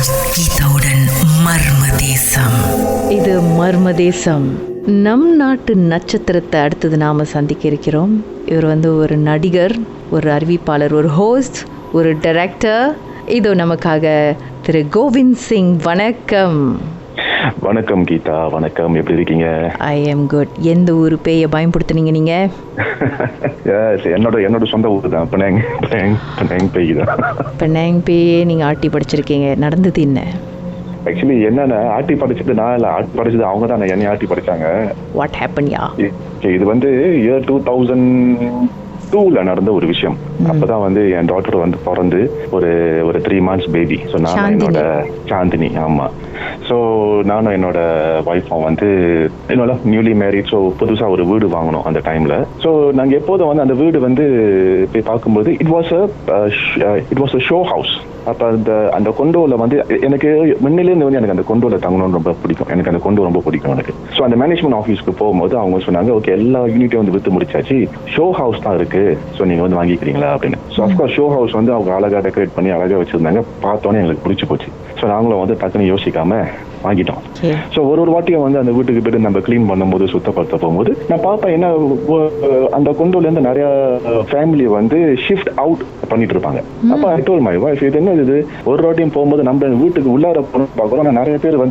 கீதாவுடன் மர்மதேசம். இது மர்மதேசம். நம் நாட்டு நட்சத்திரத்தை அடுத்தது நாம சந்திக்க இருக்கிறோம். இவர் ஒரு நடிகர், ஒரு அறிவிப்பாளர், ஒரு ஹோஸ்ட், ஒரு டைரக்டர். இதோ நமக்காக திரு கோவிந்த் சிங். வணக்கம். வணக்கம் கீதா, வணக்கம். எப்படி இருக்கீங்க? I am good. எந்த ஊரு பேய பயன்படுத்துனீங்க நீங்க? என்னோட சொந்த ஊர் தான், பெனாங் பேய் தான். பெனாங் பேயே நீங்க ஆட்டி படிச்சிருக்கீங்க. நடந்தது என்ன? ஆக்சுவலி என்னன்னா, ஆட்டி படிச்சது நான் இல்லை, ஆட்டி படிச்சது அவங்க தான் என்னை ஆட்டி படிச்சாங்க. வாட் ஹேப்பன் யா? இது இயர் 2002ல நடந்த ஒரு விஷயம். அப்பதான் என் டாட்டர் பிறந்து ஒரு 3 months பேபி. ஸோ நான் என்னோட சாந்தினி, ஆமா. ஸோ நானும் என்னோட ஒய்ஃபும் என்னோட நியூலி மேரிட். ஸோ புதுசாக ஒரு வீடு வாங்கணும் அந்த டைம்ல. ஸோ நாங்கள் எப்போதும் அந்த வீடு போய் பார்க்கும்போது it was a show house. அப்போ அந்த கொண்டோல எனக்கு முன்னிலேருந்து எனக்கு அந்த கொண்டோல தங்கணும்னு ரொம்ப பிடிக்கும். எனக்கு அந்த கொண்டோ ரொம்ப பிடிக்கும் எனக்கு. ஸோ அந்த மேனேஜ்மெண்ட் ஆஃபீஸ்க்கு போகும்போது அவங்க சொன்னாங்க, ஓகே எல்லா யூனிட்டையும் வித்து முடிச்சாச்சு, ஷோ ஹவுஸ் தான் இருக்கு, ஸோ நீங்க வாங்கிக்கிறீங்களா அப்படின்னு. ஸோ அஃப்கோர்ஸ் ஷோ ஹவுஸ் அவங்க அழகா டெக்கரேட் பண்ணி அழகா வச்சிருந்தாங்க. பார்த்தோன்னே எங்களுக்கு பிடிச்சி போச்சு. ஸோ நாங்களும் டக்குன்னு யோசிக்காம வாங்கிட்டோம். ஸோ ஒரு வாட்டியும் அந்த வீட்டுக்கு போயிட்டு நம்ம கிளீன் பண்ணும்போது, சுத்தப்படுத்த போகும்போது நான் பார்ப்பேன், என்ன அந்த கொண்டோல இருந்து நிறைய ஃபேமிலி ஷிஃப்ட் அவுட் பண்ணிட்டு இருப்பாங்க. அப்ப ஐ டோல்ட் மை வைஃப், இது என்ன இது, ஒரு வாட்டியும் போகும்போது நம்ம வீட்டுக்கு உள்ளார பார்க்குறோம், நிறைய பேர்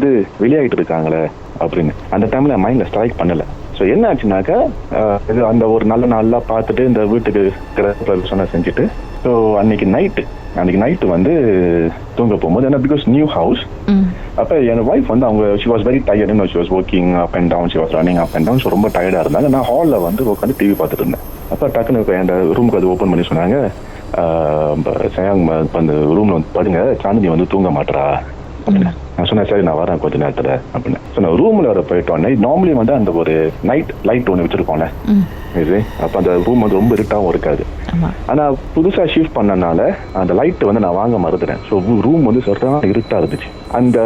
வெளியாயிட்டு இருக்காங்களே அப்படின்னு. அந்த டைம்ல மைண்ட்ல ஸ்ட்ரைக் பண்ணல. ஸோ என்ன ஆச்சுனாக்கா, அந்த ஒரு நல்ல நாள்ல பார்த்துட்டு இந்த வீட்டுக்கு பிரவேசனை செஞ்சுட்டு, ஸோ அன்னைக்கு நைட்டு தூங்க போகும்போது, ஏன்னா பிகாஸ் நியூ ஹவுஸ், அப்ப என் ஒய்ஃப் அவங்க she was very tired, she was working up and down, she was running up and down. So ரொம்ப டயர்டா இருந்தாங்க. நான் ஹாலில் உட்காந்து டிவி பார்த்துட்டு இருந்தேன். அப்ப டக்குன்னு என் ரூமுக்கு ஓப்பன் பண்ணி சொன்னாங்க, அந்த ரூம்ல படுங்க, சாந்தினி தூங்க மாட்டா அப்படின்னு. நான் சொன்னேன், சரி நான் வரேன் கொஞ்ச நேரத்துல அப்படின்னு. ஸோ நான் ரூம்ல போயிட்டோன்னே, நார்மலி அந்த ஒரு நைட் லைட் ஒன்று வச்சிருக்கோம்ல இது, அப்ப அந்த ரூம் ரொம்ப இருட்டாவும் இருக்காது. ஆனா புதுசா ஷிஃப்ட் பண்ணனால அந்த லைட் நான் வாங்க மறந்துட்டேன். ஸோ ரூம் சரியான இருட்டா இருந்துச்சு. அந்த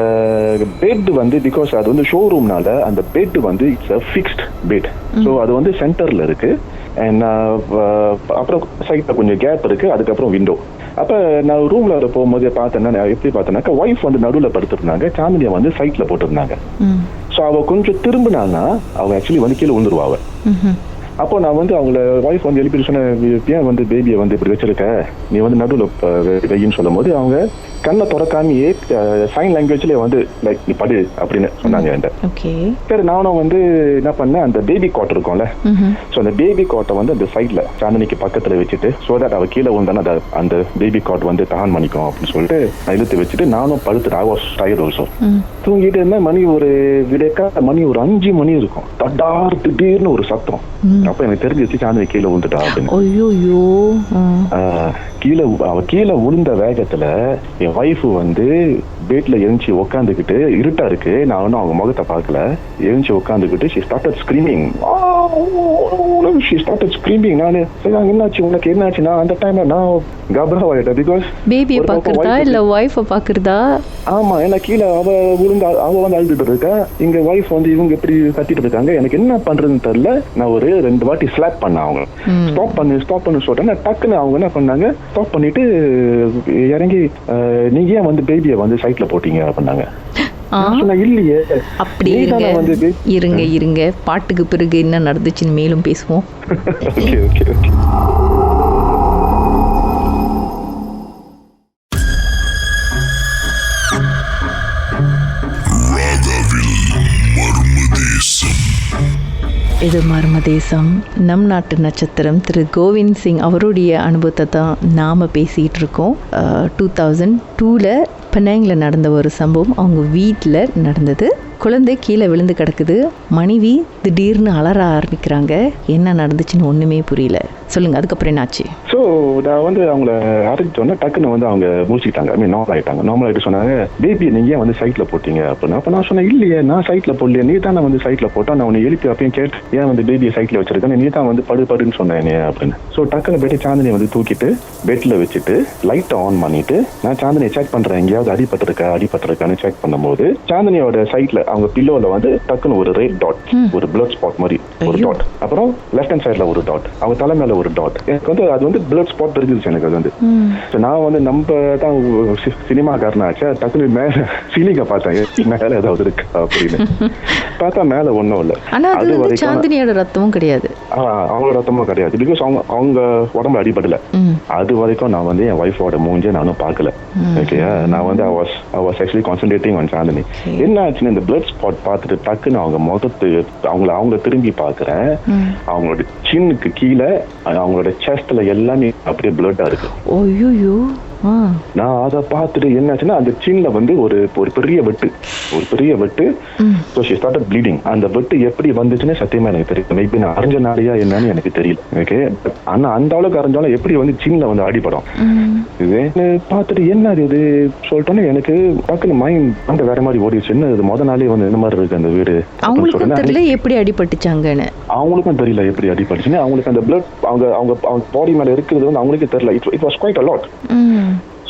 பெட் பிகாஸ் அது ஷோரூம்னால அந்த bed it's a fixed bed. So அது சென்டர்ல இருக்கு. அண்ட் அப்புறம் சைட்ல கொஞ்சம் கேப் இருக்கு, அதுக்கப்புறம் விண்டோ. அப்ப நான் ரூம்ல போகும்போது பார்த்தேன்னா, எப்படி பார்த்தேன்னாக்கா, ஒய்ஃப் நடுவில் படுத்திருந்தாங்க, சாந்தினியை சைட்ல போட்டிருந்தாங்க. ஸோ அவ கொஞ்சம் திரும்பினான்னா அவ ஆக்சுவலி கீழே விழுந்துருவா அவ. அப்போ நான் அவங்கள ஒய்ஃப் எழுப்பி சொன்னேன், ஏன் பேபியை இப்படி வச்சிருக்க, நீ நடுவில் வெயின்னு சொல்லும் போது அவங்க கண்ணை திறக்காமையே சைன் லாங்குவேஜ்லயே லைக் நீ படு அப்படின்னு சொன்னாங்க என்கிட்ட. சரி நானும் என்ன பண்ணேன், அந்த பேபி காட் இருக்கும்ல, ஸோ அந்த பேபி காட்டை அந்த சைட்ல சாந்தினிக்கு பக்கத்துல வச்சுட்டு, ஸோ தட் அவ கீழே விழுந்தானே அந்த பேபி காட் டஹான் பண்ணிக்கும் அப்படின்னு சொல்லிட்டு நான் இழுத்து வச்சுட்டு நானும் படுத்துட்டு, ஐ வாஸ் டயர்ட் ஆல்சோ. தூங்கிட்டு இருந்தேன். மணி ஒரு 5 மணி இருக்கும். தடார் திடீர்னு ஒரு சத்தம். அப்ப எனக்கு தெரிஞ்சிச்சு சாந்தினி கீழே விழுந்துட்டா அப்படின்னு. அவ கீழே விழுந்த வேகத்துல என் ஒய்ஃப் பெட்ல எழுந்துச்சு உட்காந்துக்கிட்டு, இருட்டா இருக்கு, நான் அவங்க முகத்தை பார்க்கல, எழுந்துச்சு உட்காந்துக்கிட்டு she started screaming. நானு என்னாச்சு உனக்கு என்னாச்சு? நான் அந்த டைம்ல நான் கபராயிட்டேன். பிகாஸ் பேபியை பாக்குறதா இல்ல ஒய்ஃபை பாக்குறதா? ஆமா, ஏன்னா கீழே அவ அழுதுட்டு இருக்கா, இங்க ஒய்ஃப் இவங்க எப்படி கத்திட்டு இருக்காங்க. எனக்கு என்ன பண்றதுன்னு தெரியல. நான் ஒரு 2 வாட்டி ஸ்லாப் பண்ண அவங்க ஸ்டாப் பண்ணு சொல்றேன். டக்குன்னு அவங்க என்ன பண்ணாங்க, ஸ்டாப் பண்ணிட்டு இறங்கி, நீங்க ஏன் பேபியை சைட்ல போட்டீங்க அப்படின்னாங்க. இல்லையே. அப்படி இருங்க, பாட்டுக்கு பிறகு என்ன நடந்துச்சுன்னு மேலும் பேசுவோம். இது மர்மதேசம். நம் நாட்டு நட்சத்திரம் திரு கோவிந்த் சிங் அவருடைய அனுபவத்தை தான் நாம் பேசிகிட்டு இருக்கோம். 2002ல் பெனாங்கில் நடந்த ஒரு சம்பவம். அவங்க வீட்டில் நடந்தது. குழந்தை கீழே விழுந்து கிடக்குது. மனைவி திடீர்னு அலற ஆரம்பிக்கிறாங்க. என்ன நடந்துச்சுன்னு ஒன்றுமே புரியல. சொல்லுங்க, அதுக்கப்புறம் என்னாச்சு? ஸோ நான் அவங்கள அரைச்சோன்னா டக்குன்னு அவங்க முடிச்சுக்கிட்டாங்க. நார்மல் ஆகிட்டாங்க. நார்மல் ஆகிட்டு சொன்னாங்க, பேபி நீங்கள் ஏன் சைட்ல போட்டீங்க அப்படின்னு. அப்போ நான் சொன்னேன், இல்லையே நான் சைட்ல போடலையே, நீ தான் சைட்ல போட்டா. நான் உன்னை எழுப்பி அப்பயும் கேட்டு, ஏன் பேபியை சைட்ல வச்சிருக்கேன், நீ தான் படுன்னு சொன்னேன் அப்படின்னு. ஸோ டக்குன்னு போயிட்டு சாந்தினியை தூக்கிட்டு பெட்ல வச்சுட்டு லைட்டை ஆன் பண்ணிட்டு நான் சாந்தினியை செக் பண்றேன், எங்கேயாவது அடிபட்டிருக்கான்னு செக் பண்ணும்போது சாந்தினியோட சைட்ல அவங்க பில்லோல வந்து டக்குன்னு ஒரு ரெட் டாட், ஒரு பிளட் ஸ்பாட் மாதிரி ஒரு டாட், அப்புறம் லெஃப்ட் ஹேண்ட் சைட்ல ஒரு டாட், அவங்க தலை மேல ஒரு டாட். எனக்கு வந்து அது வந்து பிளட் ஸ்பாட் தெரிஞ்சிருச்சு எனக்கு. அது வந்து நான் வந்து நம்ம தான் சினிமாக்காரனாச்சா, டக்குனு மேல சீலிங்க பார்த்தேன் மேல ஏதாவது இருக்கு அப்படின்னு பார்த்தா மேல ஒன்றும் இல்லை. அது வரைக்கும் சாந்தினியோட ரத்தமும் கிடையாது, அவங்களோட ரத்தமும் கிடையாது. பிகாஸ் அவங்க உடம்புல அடிபடல. அது வரைக்கும் நான் வந்து என் ஒய்ஃபோட மூஞ்சே நானும் பார்க்கல. ஓகேயா, நான் வந்து I was actually concentrating on Chandni. என்ன ஆச்சுன்னு இந்த பிளட் ஸ்பாட் பார்த்துட்டு டக்குன்னு அவங்க முகத்து அவங்க திரும்பி பார்க்குறேன். அவங்களோட சின்னுக்கு கீழே அவங்களோட செஸ்ட்ல எல்லாமே அப்படியே பிளட்டா இருக்கு. ஓய்யோ, நான் அதை பார்த்துட்டு என்னாச்சுன்னா அந்த சின்ல வந்து ஒரு பெரிய வெட்டு. So she started bleeding. அந்த வெட்டு எப்படி வந்துச்சுன்னு சத்தியமா எனக்கு தெரியும். மேபி நான் அரைஞ்சனாலையா என்னன்னு எனக்கு தெரியல. ஓகே, ஆனா அந்த அளவுக்கு அரைஞ்சாலும் எப்படி வந்து சின்ல வந்து அடிபடும். இது பார்த்துட்டு என்ன இது சொல்லிட்டோன்னே எனக்கு டக்குன்னு மைண்ட் வந்து வேற மாதிரி ஓடிடுச்சு. என்ன இது முத நாளே வந்து இந்த மாதிரி இருக்கு அந்த வீடு. அவங்களுக்கும் தெரியல எப்படி அடிபட்டுச்சாங்கன்னு. அவங்களுக்கும் தெரியல எப்படி அடிபட்டுச்சுன்னு. அவங்களுக்கு அந்த பிளட் அவங்க பாடி மேல இருக்கிறது வந்து அவங்களுக்கே தெரியல. It was quite a lot.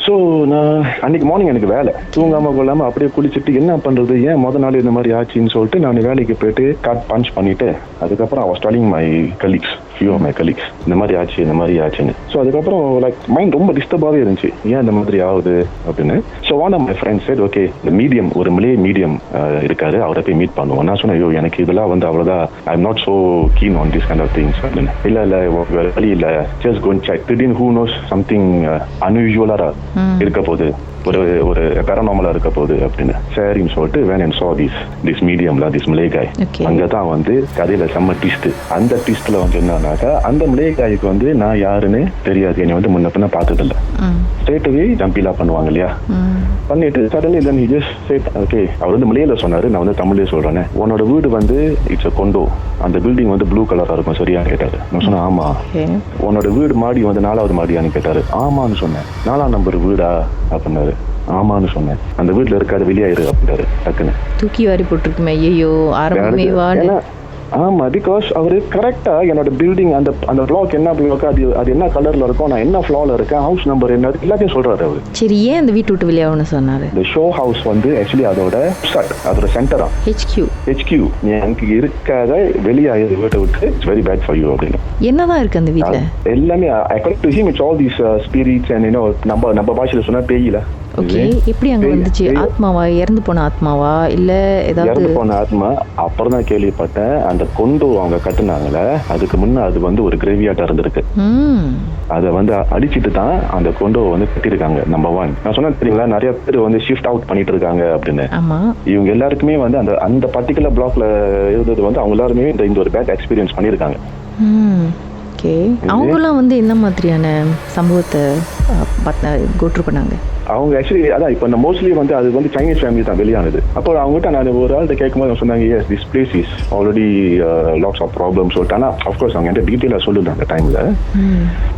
So நான் அன்னைக்கு மார்னிங் எனக்கு வேலை, தூங்காம கொள்ளாம அப்படியே குளிச்சுட்டு என்ன பண்றது, ஏன் முத நாள் இந்த மாதிரி ஆச்சுன்னு சொல்லிட்டு நான் வேலைக்கு போயிட்டு கார்ட் பஞ்ச் பண்ணிட்டு அதுக்கப்புறம் I was telling my colleagues, few of my colleagues, இந்த மாதிரி ஆச்சுன்னு. ஸோ அதுக்கப்புறம் லைக் மைண்ட் ரொம்ப டிஸ்டர்பாகவே இருந்துச்சு, ஏன் இந்த மாதிரி ஆகுது அப்படின்னு. So one of my friends said, okay இந்த மீடியம், ஒரு மலே மீடியம் இருக்காரு, அவரை போய் மீட் பண்ணுவோம். நான் சொன்னேன், ஐயோ எனக்கு இதெல்லாம் வந்து அவ்வளோதான், I am not so keen on this kind of things அப்படின்னு. இல்லை வழி இல்லை, ஜஸ்ட் கோ அண்ட் செக். திடீர்னு ஹூ நோஸ் சம்திங் அன்யூஷுவலா இருக்க போகுது, ஒரு பேரநார்மலா இருக்க போகுது அப்படின்னு. சரின்னு சொல்லிட்டு வேன் அண்ட் சா திஸ் மீடியம்ல திஸ் மலேகாய். அங்கதான் வந்து கதையில செம்ம ட்விஸ்ட். அந்த ட்விஸ்ட்ல வந்து என்னன்னாக்கா, அந்த மலேகாய்க்கு வந்து நான் யாருன்னு தெரியாது, என்னை வந்து முன்ன பின்ன பார்த்தது இல்லை. ஸ்ட்ரெயிட்டாவே ஜம்பிலா பண்ணுவாங்க இல்லையா, பண்ணிட்டு suddenly then he just said, okay அவர் வந்து மலையில சொன்னாரு, நான் வந்து தமிழ்லயே சொல்றேன், உன்னோட வீடு வந்து இட்ஸ் அ கொண்டோ, அந்த பில்டிங் வந்து ப்ளூ கலரா இருக்கும் சரியான்னு கேட்டாரு. நான் சொன்னேன் ஆமா. உன்னோட வீடு மாடி வந்து 4வது மாடியான்னு கேட்டாரு. ஆமான்னு சொன்னேன். 4ஆம் நம்பர் வீடா அப்படின்னாரு. ஆமான்னு சொன்னேன். அந்த வீட்டுல இருக்காது, வெளியாயிரு அப்படின்னாரு. டக்குன்னு தூக்கி வாரி போட்டுருக்குமே. ஐயோ ஆரம்பமே ஆமா, பிகாஸ் அவரு கரெக்டா என்னோட பில்டிங் அந்த பிளாக் என்ன பிளாக், அது என்ன கலர்ல இருக்கும், நான் என்ன ஃப்ளோர்ல இருக்கேன், ஹவுஸ் நம்பர் என்ன, எல்லாத்தையும் சொல்றாரு அவரு. சரி, ஏன் அந்த வீட்டு விட்டு வெளியாகணும்னு சொன்னாரு? இந்த ஷோ ஹவுஸ் வந்து ஆக்சுவலி அதோட சென்டரா HQ நீ அங்க இருக்காத, வெளியாயிரு வீட்டை விட்டு, it's very bad for you அப்படின்னு. என்னதான் இருக்கு அந்த வீட்டுல? எல்லாமே according to him it's all these spirits and you know, நம்ம பாஷையில சொன்னா பேயில. ஓகே, எப்படி அங்க வந்துச்சு? ஆத்மாவா, இறந்து போன ஆத்மாவா, இல்ல ஏதாவது இறந்து போன ஆத்மா? அப்புறம் தான் கேள்விப்பட்டேன். அந்த கொண்டு அவங்க கட்டுனாங்கல்ல, அதுக்கு முன்ன அது வந்து ஒரு கிரேவியாட்டா இருந்திருக்கு. அதை வந்து அடிச்சுட்டு தான் அந்த கொண்டோ வந்து கட்டிருக்காங்க. நம்பர் 1 நான் சொன்னேன் தெரியுங்களா, நிறைய பேர் வந்து ஷிஃப்ட் அவுட் பண்ணிட்டு இருக்காங்க அப்படின்னு. இவங்க எல்லாருக்குமே வந்து அந்த பர்டிகுலர் பிளாக்ல இருந்தது வந்து அவங்க எல்லாருமே இந்த ஒரு பேட் எக்ஸ்பீரியன்ஸ் பண்ணிருக்காங்க. ஓகே, அவங்கெல்லாம் வந்து என்ன மாதிரியான சம்பவத்தை கோட்ரு பண்ணாங்க? அவங்க ஆக்சுவலி அதான் இப்போ மோஸ்ட்லி வந்து அது வந்து சைனீஸ் ஃபேமிலி தான் வெளியானது. அப்போ அவங்ககிட்ட நான் ஒரு ஆள்கிட்ட கேட்கும்போது அவங்க சொன்னாங்க, yes this place is already lots of problem சொல்லிட்டு. ஆனால் அஃப்கோர்ஸ் அவங்க என்கிட்ட டீட்டெயிலாக சொல்லல அந்த டைமில்.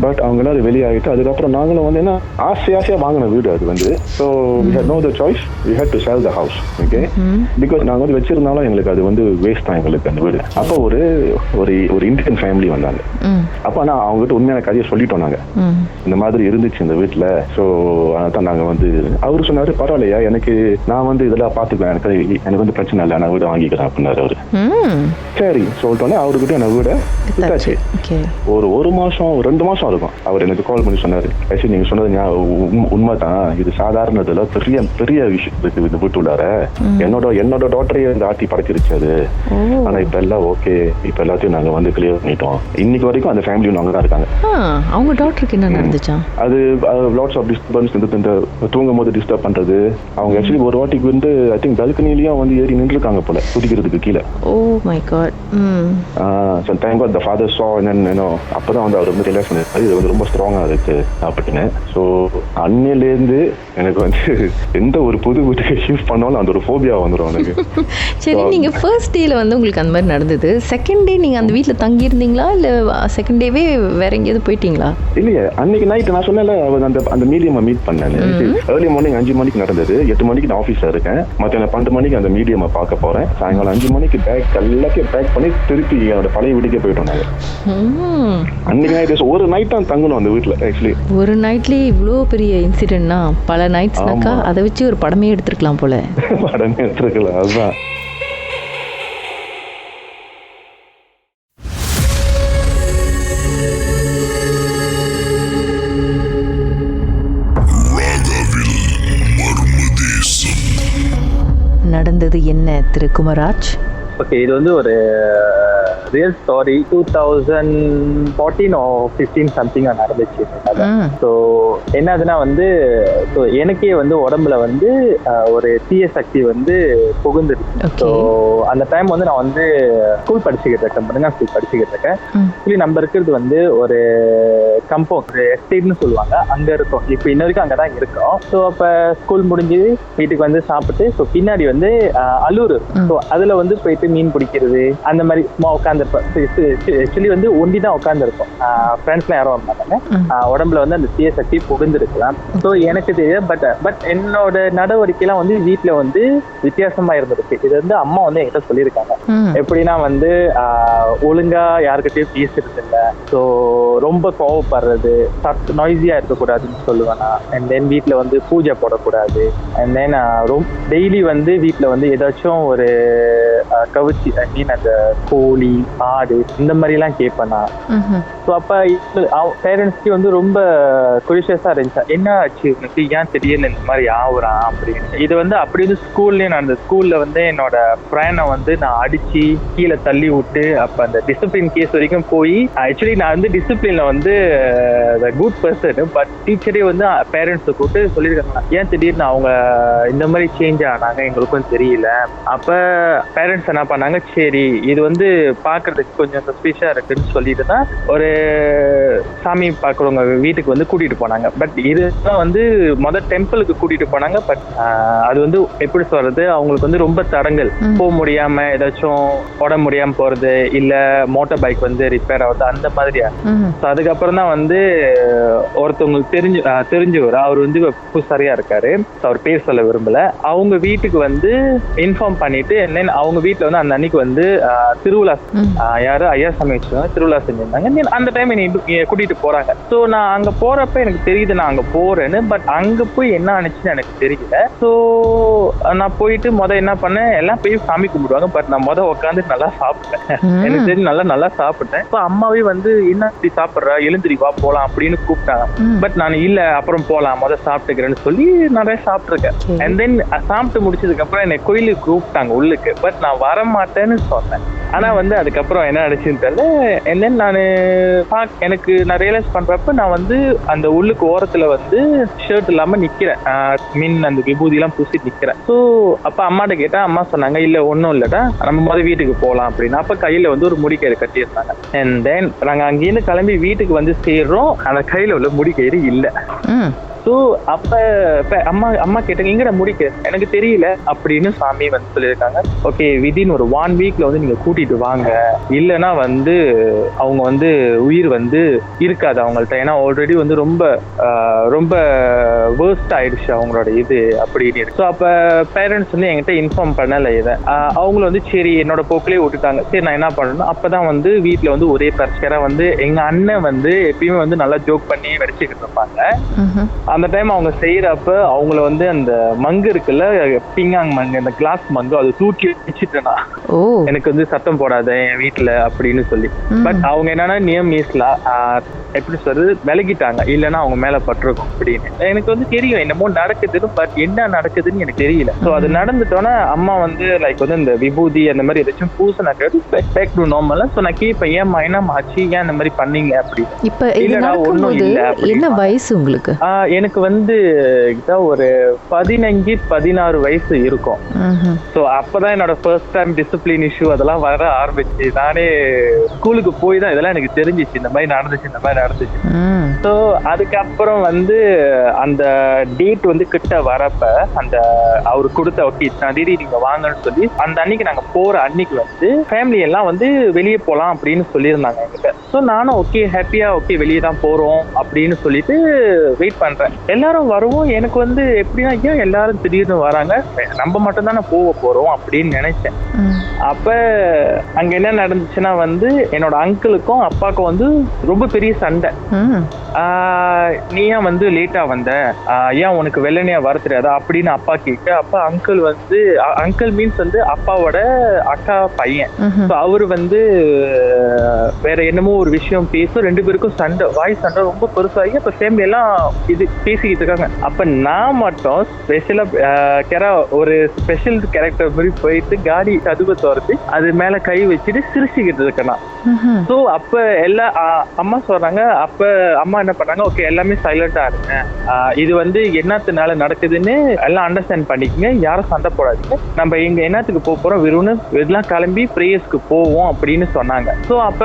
பட் அவங்க எல்லாரும் வெளியாகிட்டு அதுக்கப்புறம் நாங்களும் வந்து என்ன ஆசையாக வாங்கின வீடு அது வந்து. So we had no the choice, we had to sell the house. Okay, because நாங்கள் வந்து வச்சிருந்தாலும் எங்களுக்கு அது வந்து வேஸ்ட் தான் எங்களுக்கு அந்த வீடு. அப்போ ஒரு இந்தியன் ஃபேமிலி வந்தாங்க. அப்போ ஆனால் அவங்ககிட்ட உண்மையான கதையை சொல்லிட்டோம் நாங்கள், இந்த மாதிரி இருந்துச்சு இந்த வீட்டில். ஸோ அதான் நாங்கள் வந்து அவரு சொன்னாரு, பரவாயில்லையா எனக்கு, நான் வந்து இதெல்லாம் பார்த்துக்குவேன், எனக்கு வந்து பிரச்சனை இல்லை, நான் வீடை வாங்கிக்கிறேன் அப்படின்னாரு அவரு. சரி சொல்லிட்டோன்னே அவர்கிட்ட என்ன வீடை விட்டாச்சு. ஒரு மாசம் 2 மாசம் இருக்கும். அவர் எனக்கு கால் பண்ணி சொன்னாரு, ஆக்சுவலி நீங்க சொன்னது உண்மைதான், இது சாதாரணதுல பெரிய பெரிய விஷயம் இருக்கு இந்த வீட்டு உள்ளார. என்னோட டாக்டரையே இந்த ஆட்டி படைச்சிருச்சு அது. ஆனா இப்ப எல்லாம் ஓகே, இப்ப எல்லாத்தையும் நாங்க வந்து கிளியர் பண்ணிட்டோம். இன்னைக்கு வரைக்கும் அந்த ஃபேமிலி அங்க தான் இருக்காங்க. அவங்க டாக்டருக்கு என்ன நடந்துச்சா? அது லாட்ஸ் ஆஃப் டிஸ்டர்பன்ஸ், இந்த தூங்கும் போது டிஸ்டர்ப் பண்றது. அவங்க ஆக்சுவலி ஒரு வாட்டிக்கு வந்து ஐ திங்க் பால்கனிலயும் வந்து ஏறி நின்றுருக்காங்க போல, குதிக்கிறதுக்கு கீழே. Oh my God. Some time the father saw என்னன்னு அப்பதான் வந்து அவர் வந்து ரிலாக்ஸ் பண்ணாரு, இது வந்து ரொம்ப ஸ்ட்ராங்கா இருக்கு அப்படின்னு. ஸோ அன்னிலேருந்து எனக்கு வந்து எந்த ஒரு புது வீட்டுக்கு ஷிஃப்ட் பண்ணாலும் அந்த ஒரு ஃபோபியா வந்துடும் எனக்கு. சரி, நீங்க ஃபர்ஸ்ட் டேல வந்து உங்களுக்கு அந்த மாதிரி நடந்தது, செகண்ட் டே நீங்க அந்த வீட்டில் தங்கி இருந்தீங்களா இல்ல செகண்ட் டேவே வேற எங்கேயாவது போயிட்டீங்களா? இல்லையே, அன்னைக்கு நைட் நான் சொன்னேன்ல அந்த மீடியம் மீட் பண்ணேன். ஏர்லி மார்னிங் 5 மணிக்கு நடந்தது. 8 மணிக்கு நான் ஆஃபீஸ்ல இருக்கேன். மத்தியானம் 12 மணிக்கு அந்த மீடியம் பார்க்க போறேன். சாயங்காலம் 5 மணிக்கு பேக் எல்லாத்தையும் பேக் பண்ணி திருப்பி என்னோட பழைய வீட்டுக்கே போயிட்டோம் நாங்க. அன்னைக்கு நைட் ஒரு நைட் தான் தங்கணும் அந்த வீட்டுல. ஆக்சுவலி ஒரு நைட்லயே இவ்வளோ பெரிய இன்சிடென்ட்னா பல நைட்ஸ்னாக்கா அதை வச்சு ஒரு படமே எடுத்துருக்கலாம் போல. படமே எடுத்துருக்கலாம். அதுதான் நடந்தது என்ன திரு குமராஜ்? ஓகே, இது வந்து ஒரு ரியல் ஸ்டோரி. 2014 or 15 சம்திங் நடந்துச்சு. ஸோ என்னதுன்னா வந்து எனக்கே வந்து உடம்புல வந்து ஒரு தீய சக்தி வந்து புகுந்துருக்கு. ஸோ அந்த டைம் வந்து நான் வந்து ஸ்கூல் படிச்சுக்கிட்டு இருக்கேன், படுங்க ஸ்கூல் படிச்சுக்கிட்டு இருக்கேன். ஆக்சுவலி நம்ம இருக்கிறது வந்து ஒரு கம்பவுண்ட், ஒரு எஸ்டேட்னு சொல்லுவாங்க, அங்கே இருக்கும். இப்போ இன்ன வரைக்கும் அங்கே தான் இருக்கோம். ஸோ அப்போ ஸ்கூல் முடிஞ்சு வீட்டுக்கு வந்து சாப்பிட்டு ஸோ பின்னாடி வந்து அலூர், ஸோ அதில் வந்து போயிட்டு மீன் பிடிக்கிறது அந்த மாதிரி சும்மா உட்காந்துருப்பேன். ஆக்சுவலி வந்து ஒண்டி தான் உட்காந்துருப்போம், ஃப்ரெண்ட்ஸ்லாம் யாரும் வர மாட்டாங்க. உடம்புல வந்து அந்த தீய சக்தி புகுந்துருக்கலாம். ஸோ எனக்கு தெரியாது. பட் என்னோட நடவடிக்கைலாம் வந்து வீட்டில் வந்து வித்தியாசமா இருந்திருக்கு. இது வந்து அம்மா வந்து என்கிட்ட சொல்லியிருக்காங்க. எப்படின்னா வந்து ஒழுங்கா யாருக்கிட்டையும் பேசுறது இல்லை, ஸோ ரொம்ப கோவப்படுறது, நாய்ஸியா இருக்கக்கூடாதுன்னு சொல்லுவேன் நான். அண்ட் தென் வீட்டில் வந்து பூஜை போடக்கூடாது. அண்ட் தென் டெய்லி வந்து வீட்டில் வந்து ஏதாச்சும் ஒரு கவிச்சி மீன், அந்த கோழி ஆடு இந்த மாதிரி எல்லாம் கேட்பேன் நான். ஸோ அப்ப பேரண்ட்ஸ்க்கு வந்து ரொம்ப குரிஷியஸா இருந்துச்சு, என்ன ஆச்சு உனக்கு, ஏன் திடீர்னு இந்த மாதிரி ஆகுறான் அப்படின்னு. இது வந்து அப்படி வந்து ஸ்கூல்லயே நடந்தது. ஸ்கூல்ல வந்து என்னோட ஃப்ரெண்டை வந்து நான் அடிச்சு கீழே தள்ளி விட்டு அப்ப அந்த டிசிப்ளின் கேஸ் வரைக்கும் போய், ஆக்சுவலி நான் வந்து டிசிப்ளின்ல வந்து குட் பர்சன், பட் டீச்சரே வந்து பேரண்ட்ஸை கூப்பிட்டு சொல்லியிருக்காங்க, ஏன் திடீர்னு அவங்க இந்த மாதிரி சேஞ்ச் ஆனாங்க எங்களுக்கும் தெரியல. அப்ப பேரண்ட்ஸ் என்ன பண்ணாங்க, சரி இது வந்து பாக்குறதுக்கு கொஞ்சம் சஸ்பீஷியஸா இருக்குன்னு சொல்லிட்டு தான் ஒரு சாமி பாக்குறவங்க வீட்டுக்கு வந்து கூட்டிட்டு போனாங்க. பட் இதுதான் வந்து முதல் டெம்பிளுக்கு கூட்டிட்டு போனாங்க. பட் அது வந்து எப்படி சொல்றது, அவங்களுக்கு வந்து ரொம்ப தடங்கல், போக முடியாம ஏதாச்சும் உடம்பு முடியாம போறது, இல்ல மோட்டார் பைக் வந்து ரிப்பேர் ஆகுது அந்த மாதிரியா. அதுக்கப்புறம் தான் வந்து ஒருத்தவங்களுக்கு தெரிஞ்சவர், அவர் வந்து பூசாரியா இருக்காரு, அவர் பேர் சொல்ல விரும்பல, அவங்க வீட்டுக்கு வந்து இன்ஃபார்ம் பண்ணிட்டு அவங்க வீட்டுல வந்து அந்த அன்னைக்கு வந்து திருவிழா, யாரு ஐயா சாமி வச்சிருக்காங்க, திருவிழா செஞ்சிருந்தாங்க. அந்த டைம் என்னை கூட்டிட்டு போறாங்க. ஸோ நான் அங்க போறப்ப எனக்கு தெரியுது நான் அங்க போறேன்னு. பட் அங்க போய் என்ன ஆனிச்சுன்னு எனக்கு தெரியல. ஸோ நான் போயிட்டு என்ன பண்ணேன், எல்லாம் போய் சாமி கும்பிடுவாங்க. பட் நான் உட்காந்து நல்லா சாப்பிட்டேன். எனக்கு தெரிஞ்சு நல்லா சாப்பிட்டேன். இப்போ அம்மாவே வந்து என்ன இப்படி சாப்பிட்றா, எழுந்திரி வா போலாம் அப்படின்னு கூப்பிட்டாங்க. பட் நான் இல்ல அப்புறம் போலாம், சாப்பிட்டுக்கிறேன்னு சொல்லி நிறைய சாப்பிட்டுருக்கேன். அண்ட் தென் சாப்பிட்டு முடிச்சதுக்கு அப்புறம் என்னை கோயிலுக்கு கூப்பிட்டாங்க உள்ளுக்கு. பட் நான் வரமாட்டேன்னு சொன்னேன். ஆனா வந்து அதுக்கப்புறம் என்ன நடச்சுன்னு தெரியல. அண்ட் தென் எனக்கு நான் ரியலைஸ் பண்றப்ப நான் வந்து அந்த உள்ளுக்கு ஓரத்துல வந்து ஷர்ட் இல்லாம நிக்கிறேன், மீன் அந்த விபூதி எல்லாம் பூசி நிக்கிறேன். ஸோ அப்ப அம்மாட்ட கேட்டா அம்மா சொன்னாங்க, இல்ல ஒன்னும் இல்லடா, நம்ம வீட்டுக்கு போலாம் அப்படின்னு. அப்ப கையில வந்து ஒரு முடிக்கயிறு கட்டியிருந்தாங்க. அண்ட் தென் நாங்க அங்கேருந்து கிளம்பி வீட்டுக்கு வந்து சேர்றோம். அந்த கையில உள்ள முடிக்கயிறு இல்ல. ஸோ அப்ப அம்மா கேட்டாங்க, எங்கட முடிக்க, எனக்கு தெரியல அப்படின்னு சாமி வந்து சொல்லியிருக்காங்க. ஓகே, விதின் ஒரு 1 வீக்ல வந்து நீங்க கூட்டிட்டு வாங்க, இல்லைன்னா வந்து அவங்க வந்து உயிர் வந்து இருக்காது அவங்கள்ட்ட. ஏன்னா ஆல்ரெடி வந்து ரொம்ப ரொம்ப வேர்ஸ்ட் ஆயிடுச்சு அவங்களோட இது அப்படின்னு. ஸோ அப்ப பேரண்ட்ஸ் வந்து என்கிட்ட இன்ஃபார்ம் பண்ணல இதை. அவங்களும் வந்து சரி என்னோட போக்கிலே விட்டுட்டாங்க. சரி நான் என்ன பண்ணணும், அப்பதான் வந்து வீட்டுல வந்து ஒரே பிரச்சனை வந்து எங்க அண்ணன் வந்து எப்பயுமே வந்து நல்லா ஜோக் பண்ணி வடிச்சுக்கிட்டு இருப்பாங்க. அந்த டைம் அவங்க செய்யறப்ப அவங்கள வந்து அந்த மங்கு இருக்குல்ல, பிங்காங் மங்கு, அந்த கிளாஸ் மங்கு, அது தூக்கி வச்சுட்டேனா, எனக்கு வந்து சத்தம் போடாத என் வீட்டுல அப்படின்னு சொல்லி. பட் அவங்க என்னன்னா நியமீஸ்ல எப்படி சொல்றது விலகிட்டாங்க, இல்லைன்னா அவங்க மேல பட்டிருக்கும் அப்படின்னு. எனக்கு வந்து தெரியும் என்னமோ நடக்குதுன்னு, பட் என்ன நடக்குதுன்னு எனக்கு தெரியல. ஸோ அது நடந்துட்டோன்னா அம்மா வந்து லைக் வந்து இந்த விபூதி அந்த மாதிரி ஏதாச்சும் பூசை பேக் டு நார்மலா. ஸோ நான் கேட்பேன், ஏன் என்ன ஆச்சு, ஏன் இந்த மாதிரி பண்ணீங்க அப்படின்னு. இல்லடா ஒன்றும் இல்லை. என்ன வயசு உங்களுக்கு? எனக்கு வந்து ஒரு 15-16 வயசு இருக்கும். ஸோ அப்பதான் என்னோட ஃபர்ஸ்ட் டைம் டிசிப்ளின் இஷ்யூ அதெல்லாம் வர ஆரம்பிச்சு. நானே ஸ்கூலுக்கு போய் தான் இதெல்லாம் எனக்கு தெரிஞ்சிச்சு, இந்த மாதிரி நடந்துச்சு. ஸோ அதுக்கப்புறம் வந்து அந்த டேட் வந்து கிட்ட வரப்ப அந்த அவரு கொடுத்த ஓகே தேதி நீங்க வாங்கன்னு சொல்லி அந்த அன்னைக்கு நாங்க போற அன்னைக்கு வந்து ஃபேமிலி எல்லாம் வந்து வெளியே போலாம் அப்படின்னு சொல்லியிருந்தாங்க என்கிட்ட. ஸோ நானும் ஓகே ஹாப்பியா ஓகே வெளியே தான் போறோம் அப்படின்னு சொல்லிட்டு வெயிட் பண்றேன். எல்லாரும் வருவோம். எனக்கு வந்து எப்படின்னா ஏன் எல்லாரும் திடீர்னு வராங்க, நம்ம மட்டும் தானே போறோம் அப்படின்னு நினைச்சேன். அப்ப அங்க என்ன நடந்துச்சுன்னா வந்து என்னோட அங்கிளுக்கும் அப்பாவுக்கும் வந்து ரொம்ப பெரிய சண்டை. நீ ஏன் வந்து லேட்டா வந்த, ஏன் உனக்கு வெள்ளனையா வர தெரியாதா அப்படின்னு அப்பா கேட்க, அப்பா அங்கிள் மீன்ஸ் வந்து அப்பாவோட அக்கா பையன். அவரு வந்து வேற என்னமோ ஒரு விஷயம் பேசும், 2 பேருக்கும் சண்டை, வாய் சண்டை ரொம்ப பெருசாகி அப்ப ஃபேமிலி எல்லாம் இது பேசிக்கிட்டு இருக்காங்க. அப்ப நான் மட்டும் ஸ்பெஷலா ஒரு ஸ்பெஷல் கேரக்டர் மாதிரி போயிட்டு காடி கதவை திறந்து அது மேல கை வச்சுட்டு சிரிச்சுக்கிட்டு இருக்கேன். சோ அப்ப எல்லாம் அம்மா சொல்றாங்க. அப்ப அம்மா என்ன பண்ணாங்க, ஓகே எல்லாமே சைலண்டா இருங்க, இது வந்து என்னத்தினால நடக்குதுன்னு எல்லாம் அண்டர்ஸ்டாண்ட் பண்ணிக்கங்க, யாரும் சண்டை போடாதீங்க, நம்ம இங்க என்னத்துக்கு போறோம் வெறும்னு இதெல்லாம் கிளம்பி பிரேயர்ஸ்க்கு போவோம் அப்படின்னு சொன்னாங்க. சோ அப்ப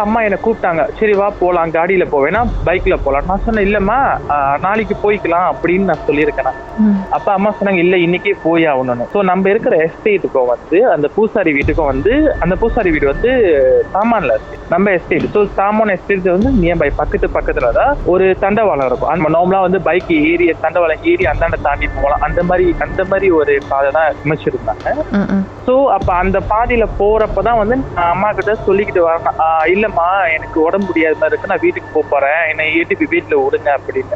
அம்மா என்ன கூப்பிட்டாங்க, சரி வா போலாம், காடியில போவேனா பைக்ல போலாம். நான் சொன்னேன் இல்லம்மா நாளைக்கு போய்க்கலாம் அப்படின்னு நான் சொல்லியிருக்கேன். அப்ப அம்மா சொன்னாங்க இல்ல இன்னைக்கே போய் ஆகணும்னு. சோ நம்ம இருக்கிற எஸ்டேட்டுக்கும் வந்து அந்த பூசாரி வீட்டுக்கும் வந்து அந்த பூசாரி வீடு வந்து சாமான்ல இருக்கு நம்ம எஸ்டேட். ஸோ சாமான் எஸ்டேட் வந்து நியர்பை பக்கத்துல தான் ஒரு தண்டவாளம் இருக்கும். அந்த நார்மலா வந்து பைக் ஏறி தண்டவாளம் ஏறி அந்தாண்ட தாண்டி போகலாம், அந்த மாதிரி ஒரு பாதை தான் அமைச்சிருந்தாங்க. ஸோ அப்ப அந்த பாதையில போறப்பதான் வந்து நான் அம்மா கிட்ட சொல்லிக்கிட்டு வரேன், இல்லம்மா எனக்கு உடம்பு முடியாத மாதிரி இருக்கு, நான் வீட்டுக்கு போறேன், என்னை ஏடிபி வீட்டுல விடுங்க அப்படின்னு.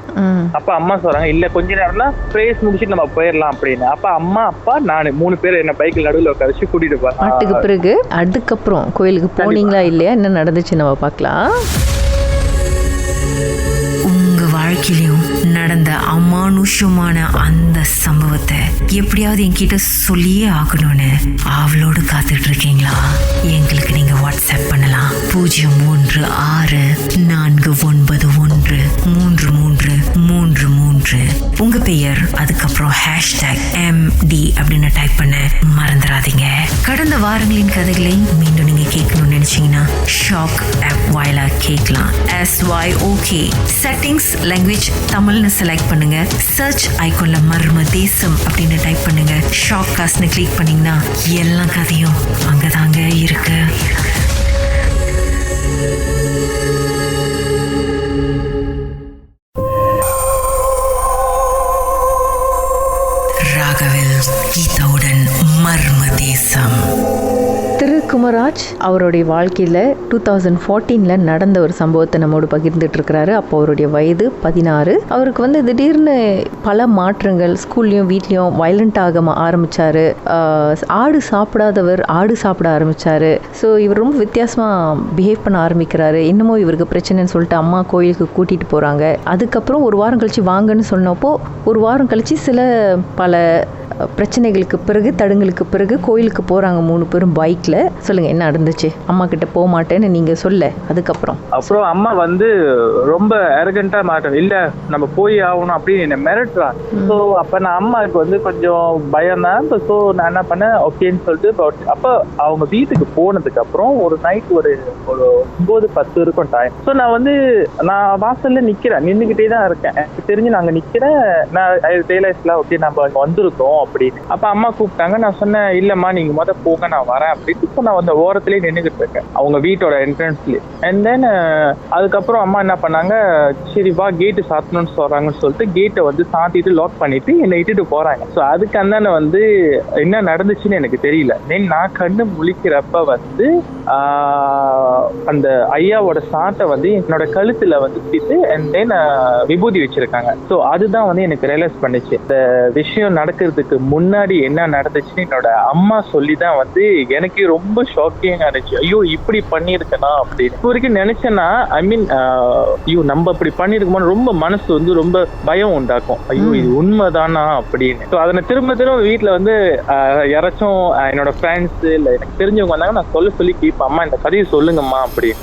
அப்ப அம்மா சொல்றாங்க இல்ல கொஞ்ச நேரம்னா பிரேஸ் முடிச்சுட்டு நம்ம போயிடலாம் அப்படின்னு. அப்ப அம்மா அப்பா நான் 3 பேர் என்ன பைக்ல நடுவில் உட்காரிச்சு கூட்டிட்டு போறேன். பிறகு அதுக்கப்புறம் கோயிலுக்கு போனீங்களா இல்லையா, என்ன நடந்துச்சு நம்ம பார்க்கலாம். உங்க வாழ்க்கையிலும் நடந்த அமானுஷமான அந்த சம்பவத்தை எப்படியாவது என்கிட்ட சொல்லியே ஆகணும்னு அவளோடு காத்துட்டு இருக்கீங்களா? எங்களுக்கு நீங்க வாட்ஸ்அப் பண்ணலாம் 034913333. உங்க பெயர் அதுக்கப்புறம் #MD அப்படின்னு டைப் பண்ண மறந்துடாதீங்க. கடந்த வாரங்களின் கதைகளை மீண்டும் நீங்க கேட்கணும்னு நினைச்சீங்கன்னா ஷாக் ஆப் வாயிலா கேட்கலாம். SYOK செட்டிங்ஸ் லாங்குவேஜ் தமிழ்னு செலக்ட் பண்ணுங்க. சர்ச் ஐகான்ல மர்ம தேசம் அப்படின்னு டைப் பண்ணுங்க. ஷாக் காஸ்ட்னு கிளிக் பண்ணீங்கன்னா எல்லா கதையும் அங்கதாங்க இருக்கு. ராகவில் கீதாவுடன் மர்ம தேசம். திரு குமராஜ் அவருடைய வாழ்க்கையில் 2014 நடந்த ஒரு சம்பவத்தை நம்மோடு பகிர்ந்துட்டு இருக்கிறாரு. அப்போ அவருடைய வயது 16. அவருக்கு வந்து திடீர்னு பல மாற்றங்கள், ஸ்கூல்லையும் வீட்லேயும் வயலண்ட் ஆக ஆரம்பிச்சாரு. ஆடு சாப்பிடாதவர் ஆடு சாப்பிட ஆரம்பிச்சாரு. ஸோ இவர் ரொம்ப வித்தியாசமாக பிஹேவ் பண்ண ஆரம்பிக்கிறாரு. இன்னமும் இவருக்கு பிரச்சனைன்னு சொல்லிட்டு அம்மா கோயிலுக்கு கூட்டிகிட்டு போகிறாங்க. அதுக்கப்புறம் ஒரு வாரம் கழிச்சு வாங்கன்னு சொன்னப்போ ஒரு வாரம் கழிச்சு பல பிரச்சனைகளுக்கு பிறகு தடுங்களுக்கு பிறகு கோயிலுக்கு போகிறாங்க 3 பேரும் பைக்கில். சொல்லுங்க என்ன நடந்துச்சு? அம்மா கிட்ட போக மாட்டேன்னு நீங்க சொல்ல அதுக்கப்புறம் அம்மா வந்து ரொம்ப அரகண்டா மாட்டோம், இல்ல நம்ம போய் ஆகணும் அப்படின்னு என்ன மிரட்டுறாங்க. ஸோ அப்ப நான் அம்மாவுக்கு வந்து கொஞ்சம் பயம் தான். ஸோ நான் என்ன பண்ணேன் ஓகேன்னு சொல்லிட்டு அப்ப அவங்க வீட்டுக்கு போனதுக்கு அப்புறம் ஒரு நைட் ஒரு 9-10 இருக்கும் டைம். ஸோ நான் வாசல்ல நின்னுகிட்டே தான் இருக்கேன். எனக்கு தெரிஞ்சு நாங்க நிக்கிறேன். நான் ரியலைஸ்ல ஓகே நம்ம அங்க வந்திருக்கோம் அப்படின்னு. அப்ப அம்மா கூப்பிட்டாங்க. நான் சொன்னேன் இல்லம்மா நீங்க போங்க நான் வரேன் அப்படின்னு. நான் அந்த ஓரத்திலேயே நின்றுகிட்டு இருக்கேன் அவங்க வீட்டோட என்ட்ரன்ஸ்லயே. அண்ட் தென் அதுக்கப்புறம் அம்மா என்ன பண்ணாங்க, சரி வா கேட்டு சாத்தணும்னு சொல்றாங்கன்னு சொல்லிட்டு கேட்டை வந்து சாத்திட்டு லாக் பண்ணிட்டு என்னை இட்டுட்டு போறாங்க. ஸோ அதுக்கு அந்தான வந்து என்ன நடந்துச்சுன்னு எனக்கு தெரியல. தென் நான் கண்ணு முழிக்கிறப்ப வந்து அந்த ஐயாவோட சாட்டை வந்து என்னோட கழுத்துல வந்து பிடித்து அண்ட் தென் விபூதி வச்சிருக்காங்க. ஸோ அதுதான் வந்து எனக்கு ரியலைஸ் பண்ணிச்சு. இந்த விஷயம் நடக்கிறதுக்கு முன்னாடி என்ன நடந்துச்சுன்னு என்னோட அம்மா சொல்லி தான் வந்து எனக்கு ரொம்ப ஷாக்கிங்கா இருந்துச்சு. ஐயோ இப்படி பண்ணிருக்கனா அப்படின்னு இப்போ வரைக்கும் நினைச்சேன்னா ஐ மீன் ஐயோ நம்ம இப்படி பண்ணிருக்கோமோ ரொம்ப மனசு வந்து ரொம்ப பயம் உண்டாக்கும். ஐயோ இது உண்மைதானா அப்படின்னு. ஸோ அதை திரும்ப வீட்டுல வந்து யாராச்சும் என்னோட ஃப்ரெண்ட்ஸ் இல்ல எனக்கு தெரிஞ்சவங்க வந்தாங்க, நான் சொல்லி கேட்பேன், அம்மா இந்த கதையை சொல்லுங்கம்மா அப்படின்னு.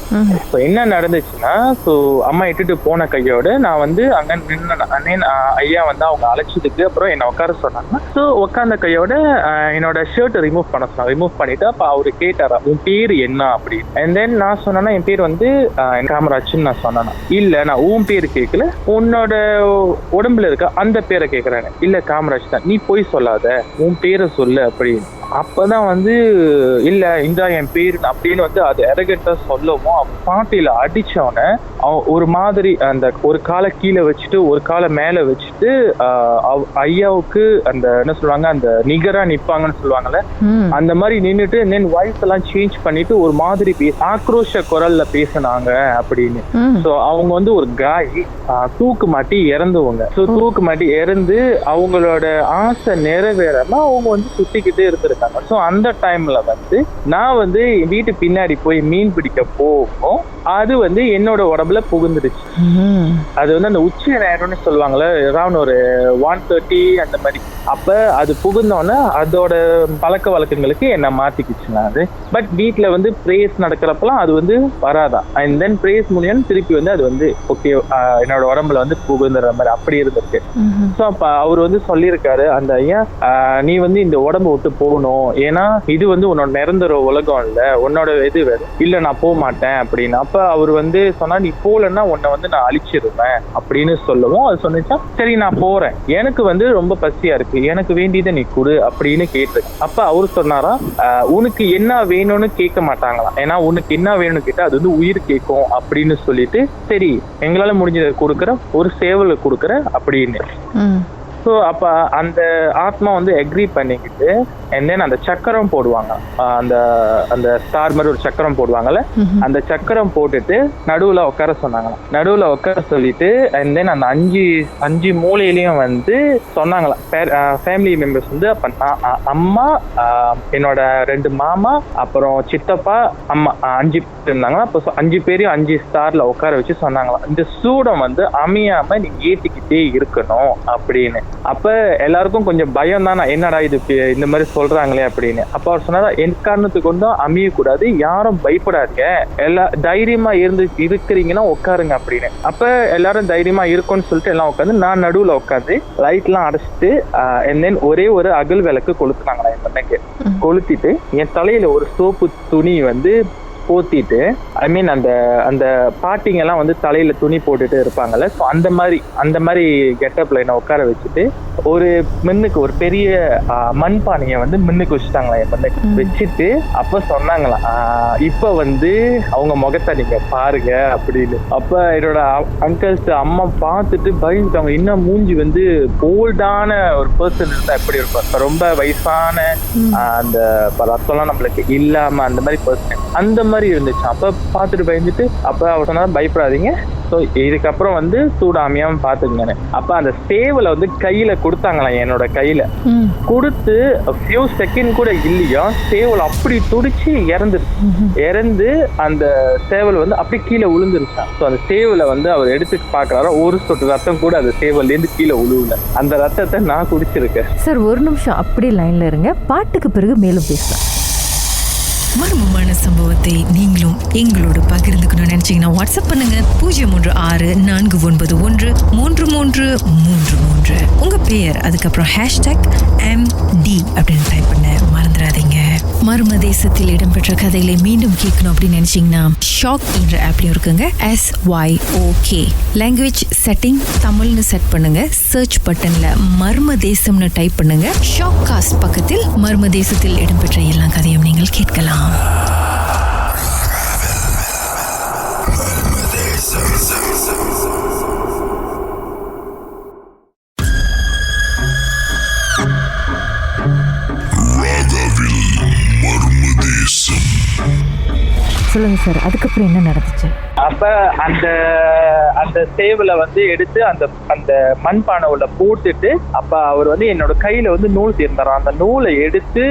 ஸோ என்ன நடந்துச்சுன்னா, ஸோ அம்மா இட்டுட்டு போன கையோட நான் வந்து அங்க நின்று ஐயா வந்து அவங்க அழைச்சதுக்கு அப்புறம் என்ன உட்கார சொன்னாங்க. ஸோ உட்கார்ந்த கையோட என்னோட ஷர்ட் ரிமூவ் பண்ண சொன்னாங்க. ரிமூவ் பண்ணிட்டு அப்ப அவரு கேட்டாரா உன் பேரு என்ன அப்படின்னு. அண்ட் தென் நான் சொன்னேன்னா என் பேர் வந்து காமராஜ்னு நான் சொன்னேன்னா, இல்ல நான் உன் பேரு கேட்கல, உன்னோட உடம்புல இருக்க அந்த பேரை கேட்கறேன். இல்ல காமராஜ் தான், நீ போய் சொல்லாத உன் பேரை சொல்லு அப்படின்னு. அப்பதான் வந்து இல்ல இந்த என் பேரு அப்படின்னு வந்து அது அரகண்டா சொல்லவும் அவன் பாட்டியில அடிச்சவன ஒரு மாதிரி அந்த ஒரு காலை கீழே வச்சுட்டு ஒரு காலை மேல வச்சுட்டு ஐயாவுக்கு அந்த என்ன சொல்லுவாங்க அந்த நிகரா நிப்பாங்கன்னு சொல்லுவாங்கல்ல அந்த மாதிரி நின்னுட்டு தென் வாய்ஸ் எல்லாம் சேஞ்ச் பண்ணிட்டு ஒரு மாதிரி ஆக்ரோஷ குரல்ல பேசினாங்க அப்படின்னு. சோ அவங்க வந்து ஒரு காய் தூக்கு மாட்டி இறந்துவங்க. ஸோ தூக்கு மாட்டி இறந்து அவங்களோட ஆசை நிறைவேறாம அவங்க வந்து சுத்திக்கிட்டே இருந்திருக்காங்க. இருந்தாங்க. ஸோ அந்த டைம்ல வந்து நான் வந்து வீட்டு பின்னாடி போய் மீன் பிடிக்க போகும், அது வந்து என்னோட உடம்புல புகுந்துடுச்சு. அது வந்து அந்த உச்சி நேரம்னு சொல்லுவாங்கல்ல, அரௌண்ட் ஒரு 1:30 அந்த மாதிரி. அப்ப அது புகுந்தோன்னே அதோட பழக்க வழக்கங்களுக்கு என்ன மாத்திக்கிச்சுங்க அது. பட் வீட்டுல வந்து பிரேஸ் நடக்கிறப்பெல்லாம் அது வந்து வராதான். அண்ட் தென் பிரேஸ் மூலியம் திருப்பி வந்து அது வந்து ஓகே என்னோட உடம்புல வந்து புகுந்துற மாதிரி அப்படி இருந்திருக்கு. ஸோ அப்ப அவர் வந்து சொல்லியிருக்காரு, அந்த ஐயா நீ வந்து இந்த உடம்பு விட்டு போகணும், ஏன்னா இது வந்து உன்னோட நிரந்தர உலகம் இல்ல, உன்னோட இது வேறு இல்ல, நான் போக மாட்டேன் அப்படின்னு. அப்ப அவர் வந்து சொன்னா, நீ போலன்னா உன்னை வந்து நான் அழிச்சிருவேன் அப்படின்னு சொல்லவும் அது சொன்னிச்சா, சரி நான் போறேன், எனக்கு வந்து ரொம்ப பசியா இருக்கு, எனக்கு வேண்டியதை நீ கொடு அப்படின்னு கேட்டு. அப்ப அவரு சொன்னாரா, உனக்கு என்ன வேணும்னு கேட்க மாட்டாங்களாம், ஏன்னா உனக்கு என்ன வேணும்னு கேட்டா அது வந்து உயிர் கேட்கும் அப்படின்னு சொல்லிட்டு, சரி எங்களால முடிஞ்சதை கொடுக்குற, ஒரு சேவலை கொடுக்குற அப்படின்னு. ஸோ அப்ப அந்த ஆத்மா வந்து அக்ரி பண்ணிக்கிட்டு அண்ட் தென் அந்த சக்கரம் போடுவாங்க, அந்த அந்த ஸ்டார் மாதிரி ஒரு சக்கரம் போடுவாங்கல்ல, அந்த சக்கரம் போட்டுட்டு நடுவுல உட்கார சொன்னாங்களாம். நடுவுல உட்கார சொல்லிட்டு அண்ட் தென் அந்த அஞ்சு மூலையிலையும் வந்து சொன்னாங்களாம் ஃபேமிலி மெம்பர்ஸ் வந்து. அப்ப அம்மா, என்னோட 2 மாமா, அப்புறம் சித்தப்பா, அம்மா 5 பேர் இருந்தாங்களா. அப்போ 5 பேரையும் 5 ஸ்டார்ல உட்கார வச்சு சொன்னாங்களாம், இந்த சூடம் வந்து அமையாம நீ ஏத்திக்கிட்டே இருக்கணும் அப்படின்னு. அப்ப எல்லாருக்கும் கொஞ்சம் பயம் தானே, என்னடா இது இந்த மாதிரி சொல்றாங்களே அப்படின்னு. அப்ப அவர் சொன்னாரா, எக்காரணத்துக்கு கொண்டும் அமையக்கூடாது, யாரும் பயப்படாதீங்க, தைரியமா இருக்கிறீங்கன்னா உட்காருங்க அப்படின்னு. அப்ப எல்லாரும் தைரியமா இருக்கும்னு சொல்லிட்டு எல்லாம் உட்காந்து, நான் நடுவுல உட்காந்து லைட் எல்லாம் அடைச்சிட்டு and then ஒரே ஒரு அகல் விளக்கு கொளுத்துனாங்களா என் பண்ணக்கு. கொளுத்திட்டு என் தலையில ஒரு சோப்பு துணி வந்து போத்திட்டு, ஐ மீன் அந்த அந்த பாட்டிங்க எல்லாம் வந்து தலையில துணி போட்டுட்டு இருப்பாங்கல்ல, ஸோ அந்த மாதிரி கெட்டப்ல என்ன உட்கார வச்சுட்டு ஒரு மின்னுக்கு ஒரு பெரிய மண்பானையை வந்து மின்னுக்கு வச்சுட்டாங்களா என் மண்ணுக்கு வச்சுட்டு. அப்ப சொன்னாங்களாம், இப்ப வந்து அவங்க முகத்தை நீங்க பாருங்க அப்படின்னு. அப்ப என்னோட அங்கிள்ஸ் அம்மா பார்த்துட்டு பயந்துட்டாங்க, இன்னும் மூஞ்சி வந்து போல்டான ஒரு பர்சன் இருந்தா எப்படி இருக்கும், ரொம்ப வயசான அந்த ரத்தம்லாம் நம்மளுக்கு இல்லாம அந்த மாதிரி பர்சன் அந்த மாதிரி இருந்துச்சு. அப்ப பார்த்துட்டு பயந்துட்டு, அப்ப அவர் சொன்னா பயப்படாதீங்க, ஸோ இதுக்கப்புறம் வந்து சூடாமியாம பாத்துக்கங்க. அப்ப அந்த சேவலை வந்து கையில கொடுத்தாங்களாம், என்னோட கையில கொடுத்து ஃபியூ செகண்ட் கூட இல்லையா, சேவல் அப்படி துடிச்சு இறந்து அந்த சேவல் வந்து அப்படி கீழே விழுந்துருச்சான். ஸோ அந்த சேவலை வந்து அவர் எடுத்து பாக்குறாரோ, ஒரு சொட்டு ரத்தம் கூட அந்த சேவல்ல இருந்து கீழே விழுவுல. அந்த ரத்தத்தை நான் குடிச்சிருக்கேன். சார் ஒரு நிமிஷம் அப்படியே லைன்ல இருங்க, பாட்டுக்கு பிறகு மேலும் பேசலாம். மர்மமான சம்பவத்தை நீங்களும் எங்களோடு பகிர்ந்துக்கணும்னு நினைச்சீங்கன்னா வாட்ஸ்அப் பண்ணுங்க 0364413333. உங்க பெயர் அதுக்கப்புறம் #MD அப்படின்னு டைப் பண்ண மறந்துடாதீங்க. மர்ம தேசத்தில் இடம்பெற்ற கதைகளை மீண்டும் கேட்கணும் அப்படின்னு நினைச்சீங்கன்னா ஷாக் என்ற ஆப்லயும் இருக்குங்க, SYOK. லாங்குவேஜ் செட்டிங் தமிழ்னு செட் பண்ணுங்க, சர்ச் பட்டன்ல மர்ம தேசம்னு டைப் பண்ணுங்க. ஷாக் காஸ்ட் பக்கத்தில் மர்ம தேசத்தில் இடம்பெற்ற எல்லா கதையும் நீங்கள் கேட்கலாம். சொல்லுங்க சார், அதுக்கப்புறம் என்ன நடந்துச்சு? அப்ப அந்த அந்த சேவலை வந்து எடுத்து அந்த அந்த மண்பானை உள்ள போட்டுட்டு, அப்ப அவர் வந்து என்னோட கையில வந்து நூல் தீர்ந்தாராம். அந்த நூலை எடுத்து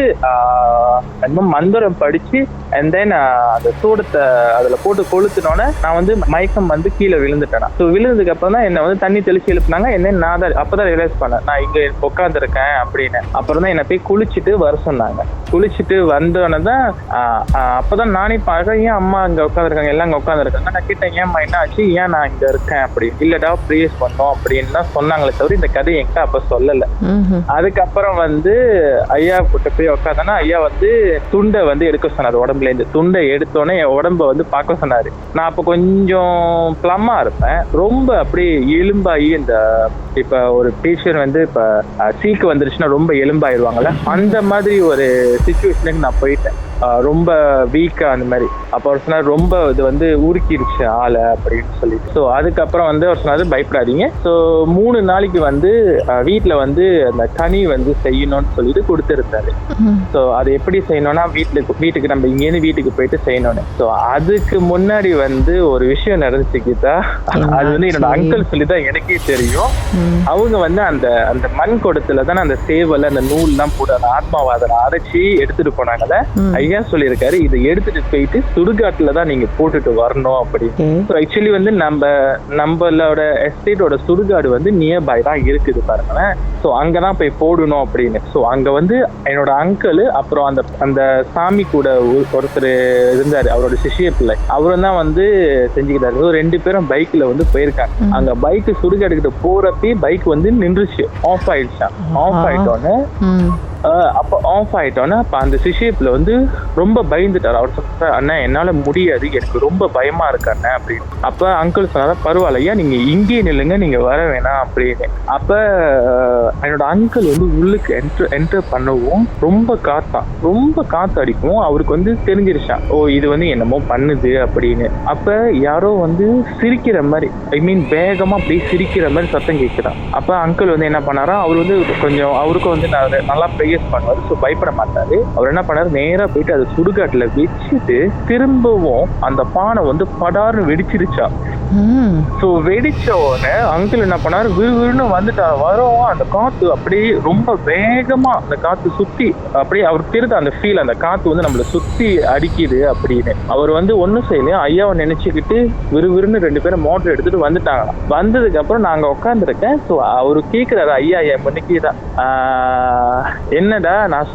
மந்திரம் படிச்சு அண்ட் தென் அந்த சூடத்தை அதுல போட்டு கொளுத்தினோன்னே நான் வந்து மயக்கம் வந்து கீழே விழுந்துட்டேன். ஸோ விழுந்ததுக்கு அப்புறம் தான் என்னை வந்து தண்ணி தெளிச்சு எழுப்புனாங்க. என்ன நான் தான் அப்பதான் ரியலைஸ் பண்ணேன், நான் இங்க உட்காந்துருக்கேன் அப்படின்னு. அப்புறம் தான் என்னை போய் குளிச்சுட்டு வர சொன்னாங்க. குளிச்சுட்டு வந்தோன்னே தான் அப்பதான் நானே பார்க்க, ஏன் அம்மா அங்க உட்காந்துருக்காங்க, எல்லாம் அங்க உட்காந்துருக்காங்க. நான் கேட்டேன், ஏன்மா என்ன ஆச்சு, ஏன் நான் இங்க இருக்கேன் அப்படி. இல்லடா ப்ரேஸ் பண்ணோம் அப்படின்னு தான் சொன்னாங்களே தவிர இந்த கதை என்கிட்ட அப்ப சொல்லல. அதுக்கப்புறம் வந்து ஐயா கிட்ட போய் உட்காந்தோன்னா ஐயா வந்து துண்டை வந்து எடுக்க சொன்னாரு. உடம்புல இருந்து துண்டை எடுத்தோன்னே என் உடம்ப வந்து பார்க்க சொன்னாரு. நான் அப்ப கொஞ்சம் பிளம்மா இருப்பேன், ரொம்ப அப்படியே எலும்பாயி, இந்த இப்ப ஒரு பேஷண்ட் வந்து இப்ப சீக்கு வந்துருச்சுன்னா ரொம்ப எலும்பாயிருவாங்கல்ல, அந்த மாதிரி ஒரு சிச்சுவேஷனுக்கு நான் போயிட்டேன். ரொம்ப வீக்கா அந்த மாதிரி. அப்போ அவர் சொன்னார் ரொம்ப இது வந்து உருக்கிடுச்சு ஆளை அப்படின்னு சொல்லிட்டு. ஸோ அதுக்கப்புறம் வந்து அவர் சொன்னாரு பயப்படாதீங்க. ஸோ 3 நாளைக்கு வந்து வீட்டுல வந்து அந்த கனி வந்து செய்யணும்னு சொல்லிட்டு கொடுத்துருந்தாரு. ஸோ அது எப்படி செய்யணும்னா வீட்டுக்கு நம்ம இங்கேருந்து வீட்டுக்கு போயிட்டு செய்யணும்னு. ஸோ அதுக்கு முன்னாடி வந்து ஒரு விஷயம் நடந்துச்சு கீதா. அது வந்து என்னோட அங்கிள் சொல்லிதான் எனக்கே தெரியும். அவங்க வந்து அந்த அந்த மண் குடத்துல தானே அந்த சேவல் அந்த நூல் எல்லாம் போட்டு அந்த ஆத்மாவாதனை அரைச்சி எடுத்துட்டு போனாங்கல்ல. ஐயா சொல்லியிருக்காரு இதை எடுத்துட்டு போயிட்டு சுடுகாட்டுல தான் நீங்க போட்டுட்டு வரணும் அப்படின்னு. ஆக்சுவலி வந்து நம்மளோட எஸ்டேட்டோட சுடுகாடு வந்து நியர்பை தான் இருக்குது பாருங்களேன். ஸோ அங்கதான் போய் போடணும் அப்படின்னு. ஸோ அங்க வந்து என்னோட அங்கிள் அப்புறம் அந்த அந்த சாமி கூட ஒருத்தர் இருந்தாரு, அவரோட சிஷ்ய பிள்ளை, அவரும் தான் வந்து செஞ்சுக்கிட்டாரு. ஸோ 2 பேரும் பைக்ல வந்து போயிருக்காங்க. அங்க பைக் சுடுகாடுகிட்ட போறப்பே பைக் வந்து நின்றுச்சு, ஆஃப் ஆயிடுச்சான். ஆஃப் ஆயிட்டோன்னு அப்ப ஆஃப் ஆயிட்டோன்னா அப்ப அந்த சிஷியப்ல வந்து ரொம்ப பயந்துட்டாரு. அவர் சொல்ற அண்ணா என்னால முடியாது, எனக்கு ரொம்ப பயமா இருக்கு அண்ணா அப்படின்னு. அப்ப அங்கிள் சொன்னாரா பரவாயில்லையா நீங்க இங்கேயே நில்லுங்க, நீங்க வர வேணாம் அப்படின்னு. அப்ப என்னோட அங்கிள் வந்து உள்ளுக்கு என்டர் பண்ணவும் ரொம்ப காத்து அடிக்கும். அவருக்கு வந்து தெரிஞ்சிருச்சான், ஓ இது வந்து என்னமோ பண்ணுது அப்படின்னு. அப்ப யாரோ வந்து சிரிக்கிற மாதிரி, ஐ மீன் வேகமா அப்படியே சிரிக்கிற மாதிரி சத்தம் கேட்குறான். அப்ப அங்கிள் வந்து என்ன பண்ணாரா, அவர் வந்து கொஞ்சம் அவருக்கும் வந்து நல்லா பண்ணுவாரு. ஸோ பயப்பட மாட்டாரு. அவர் என்ன பண்ணாரு, நேரா போயிட்டு அதை சுடுகாட்டுல வச்சுட்டு திரும்பவும் அந்த பானை வந்து படார்னு வெடிச்சிருச்சா. ஸோ வெடிச்ச உடனே அங்கிள் என்ன பண்ணாரு, விறுவிறுன்னு வந்துட்டாரு. வரும் அந்த காத்து அப்படியே ரொம்ப வேகமா அந்த காத்து சுத்தி அப்படியே அவருக்கு தெரியுது அந்த ஃபீல், அந்த காத்து வந்து நம்மள சுத்தி அடிக்குது அப்படின்னு. அவர் வந்து ஒன்னும் செய்யலையா, ஐயாவை நினைச்சுக்கிட்டு விறுவிறுன்னு 2 பேரும் மோட்டர் எடுத்துட்டு வந்துட்டாங்க. வந்ததுக்கு அப்புறம் நாங்க உட்காந்துருக்கேன். ஸோ அவரு கேட்கிறாரு, ஐயா என் மணிக்குதான் என்னடா நான்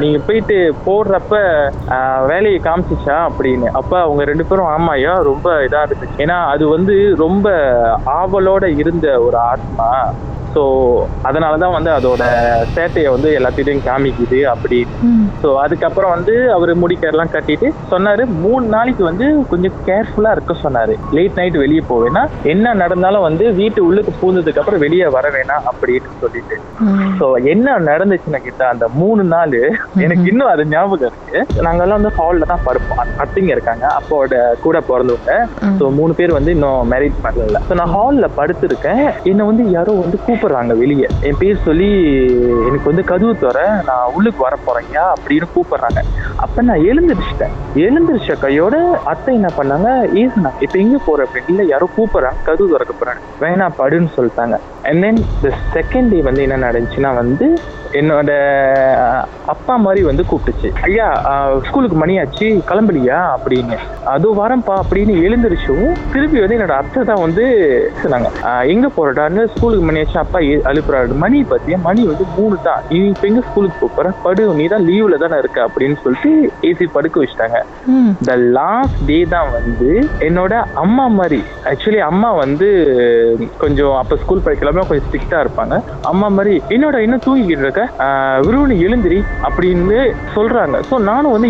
நீங்க போயிட்டு போடுறப்ப வேலையை காமிச்சிச்சா அப்படின்னு. அப்ப அவங்க 2 பேரும் ஆமாயா ரொம்ப இதா இருக்கு, ஏன்னா அது வந்து ரொம்ப ஆவலோட இருந்த ஒரு ஆத்மா. ஸோ அதனாலதான் வந்து அதோட சேட்டையை வந்து எல்லாத்திட்டையும் காமிக்குது அப்படி. ஸோ அதுக்கப்புறம் வந்து அவரு முடிக்கெல்லாம் கட்டிட்டு சொன்னாரு 3 நாளைக்கு வந்து கொஞ்சம் கேர்ஃபுல்லா இருக்க சொன்னாரு. லேட் நைட் வெளியே போவேன்னா என்ன நடந்தாலும் வந்து வீட்டு உள்ளுக்கு பூந்ததுக்கு அப்புறம் வெளியே வர வேணாம் அப்படின்னு சொல்லிட்டு. ஸோ என்ன நடந்துச்சுன்னா கிட்ட அந்த 3 நாள் எனக்கு இன்னும் அது ஞாபகம் இருக்கு. நாங்கெல்லாம் வந்து ஹால்ல தான் படுப்போம். அத்தைங்க இருக்காங்க, அப்போட கூட பிறந்தவங்க. ஸோ 3 பேர் வந்து இன்னும் மேரேஜ் பண்ணல. ஸோ நான் ஹால்ல படுத்திருக்கேன். என்னை வந்து யாரோ வந்து கூப்பிடுறாங்க வெளியே, என் பேர் சொல்லி எனக்கு வந்து கதவு தர நான் உள்ளுக்கு வர போறேங்க அப்படின்னு கூப்பிடுறாங்க. அப்ப நான் எழுந்திருச்ச கையோட அத்தை என்ன பண்ணாங்க, ஈசனா இப்ப எங்க போற அப்படின்னு. இல்ல யாரோ கூப்பிடுறாங்க, கதவு திறக்க போறாங்க, வேணா படுன்னு சொல்லிட்டாங்க. And then the second day வந்து என்ன நடந்துச்சுன்னா வந்து என்னோட அப்பா மாதிரி வந்து கூப்பிட்டுச்சு, ஐயா ஸ்கூலுக்கு மணியாச்சு கிளம்பலியா அப்படின்னு. அதுவும் வரம்பா அப்படின்னு எழுந்திரிச்சும் திருப்பி வந்து என்னோட அத்தை தான் வந்து சொன்னாங்க, எங்க போறடான்னு. ஸ்கூலுக்கு மணியாச்சு, அப்பா அழுப்புறாரு, மணி பத்தியா மணி வந்து 3 தான், நீ இப்ப எங்க ஸ்கூலுக்கு போற, படு நீ தான் லீவ்ல தானே இருக்க அப்படின்னு சொல்லிட்டு ஏசி படுக்க வச்சுட்டாங்க. த லாஸ்ட் டே தான் வந்து என்னோட அம்மா மாதிரி, ஆக்சுவலி அம்மா வந்து கொஞ்சம் அப்ப ஸ்கூல் படிக்கலாமே கொஞ்சம் ஸ்ட்ரிக்டா இருப்பாங்க. அம்மா மாதிரி என்னோட இன்னும் தூங்கிக்கிட்டு இருக்க, விருவனு எழுந்திரி அப்படின்னு சொல்றாங்க. ஸோ நானும் வந்து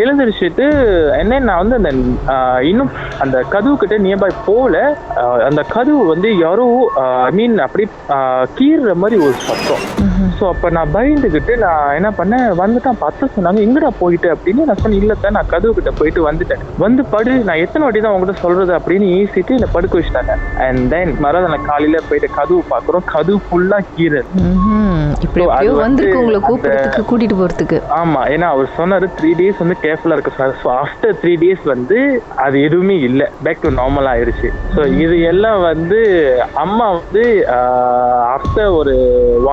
எழுந்திரிச்சிட்டு என்ன நான் வந்து அந்த இன்னும் அந்த கதவு கிட்ட நியர்பை போல அந்த கதவு வந்து யாரோ ஐ மீன் அப்படி கீறுற மாதிரி ஒரு சத்தம். ஸோ அப்போ நான் பயந்துக்கிட்டு நான் என்ன பண்ணேன், வந்துட்டான். பார்த்து சொன்னாங்க எங்கடா போயிட்டு அப்படின்னு. நான் சொன்னேன் இல்லத்தான் நான் கதவு கிட்ட போயிட்டு வந்துட்டேன், வந்து படு, நான் எத்தனை வாட்டி தான் உங்ககிட்ட சொல்றது அப்படின்னு ஈசிட்டு என்னை படுக்க வச்சுட்டாங்க. அண்ட் தென் மறுநாள் நான் காலையில போயிட்டு கதவு பார்க்குறோம், கதவு ஃபுல்லா கீறுது. கூட்டிட்டு போறதுக்கு ஆமா, ஏன்னா அவர் சொன்னாரு 3 days வந்து கேர்ஃபுல்லா இருக்கு சார். ஸோ ஆஃப்டர் 3 days வந்து அது எதுவுமே இல்லை, பேக் டு நார்மல் ஆயிடுச்சு. ஸோ இது எல்லாம் வந்து அம்மா வந்து ஆஃப்டர் ஒரு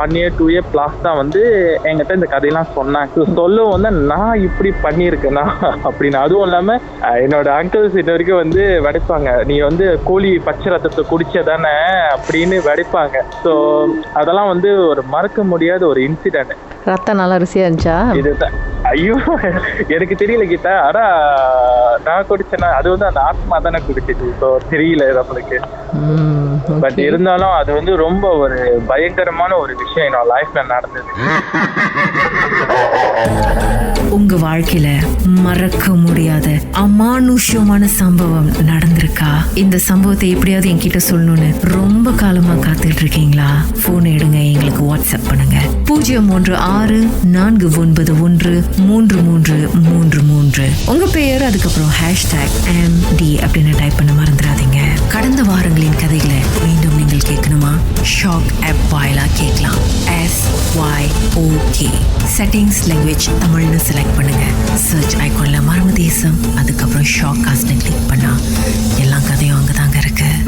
1 year 2 year பிளாஸ் தான் வந்து என்கிட்ட இந்த கதையெல்லாம் சொன்னாங்க. சொல்லவும் வந்து நான் இப்படி பண்ணியிருக்கேனா அப்படின்னு. அதுவும் இல்லாம என்னோட அங்கிள்ஸ் இது வரைக்கும் வந்து வடைப்பாங்க, நீ வந்து கோழி பச்சை ரத்தத்தை குடிச்சதானே அப்படின்னு வடைப்பாங்க. ஸோ அதெல்லாம் வந்து ஒரு மறக்க முடியாத ஒரு இன்சிடென்ட். ரத்தம் நல்லா ருசியா இருந்துச்சா? இதுதான் ஐயோ எனக்கு தெரியல கீதா, ஆனா நான் குடிச்சேன்னா அது வந்து அந்த ஆத்மா தானே குடிச்சிச்சு. ஸோ தெரியல நம்மளுக்கு. பட் இருந்தாலும் அது வந்து ரொம்ப ஒரு பயங்கரமான ஒரு விஷயம் என்னோட லைஃப்ல நடந்தது. உங்க வாழ்க்கையில மறக்க முடியாத அமானுஷ்யமான சம்பவம் நடந்திருக்கா? இந்த சம்பவத்தை எப்படியாவது என்கிட்ட சொல்லணும்னு ரொம்ப காலமா காத்துட்டு இருக்கீங்களா? போன் எடுங்க, எங்களுக்கு வாட்ஸ்அப் பண்ணுங்க. 016491 3333. உங்க பெயர் அதுக்கப்புறம் #MD அப்படின்னு டைப் பண்ண மறந்துடாதீங்க. கடந்த வாரங்களின் கதைகளை மீண்டும் நீங்கள் கேட்கணுமா? ஷாக் ஆப் வாயிலா கேட்கலாம். SYOK செட்டிங்ஸ் லாங்குவேஜ் தமிழ்னு செலக்ட் பண்ணுங்க. சர்ச் ஐகான்ல மர்மதேசம் அதுக்கப்புறம் ஷாக் காஸ்ட்னு கிளிக் பண்ணா எல்லா கதையும் அங்கதாங்க இருக்கு.